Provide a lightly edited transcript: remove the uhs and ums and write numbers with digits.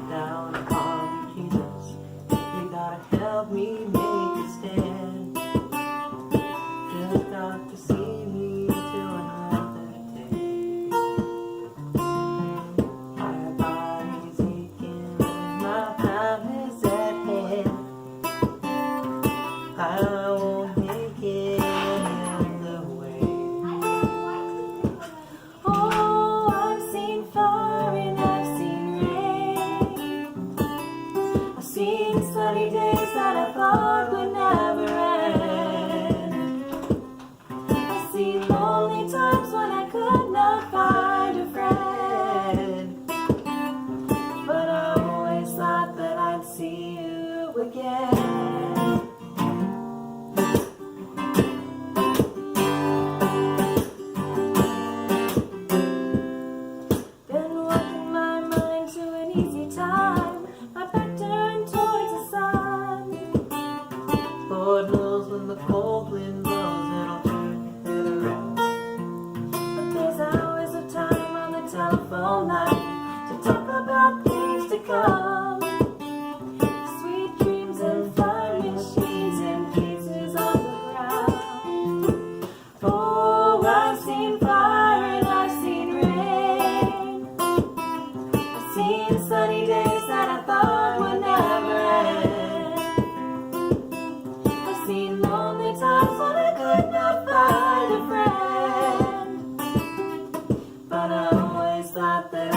Down upon you, Jesus. You gotta help me make a stand. Just got to see me to another day. My body's aching, my time is at hand. I won't make it in the way. Oh, I've seen fire and I've seen rain. I've seen sunny days that I thought would never end. I've seen lonely times when I could not find a friend. But I always thought that I'd see you again. Been working my mind to an easy time. My back turned towards the sun. Lord knows when the cold wind blows, it'll turn your head around. But there's hours of time on the telephone line to talk about things to come. Sweet dreams and fine machines and pieces on the ground. Oh, I've seen fire and I've seen rain. I've seen sunny days that I thought would never end. I've seen lonely times when I could not find a friend. But I always thought that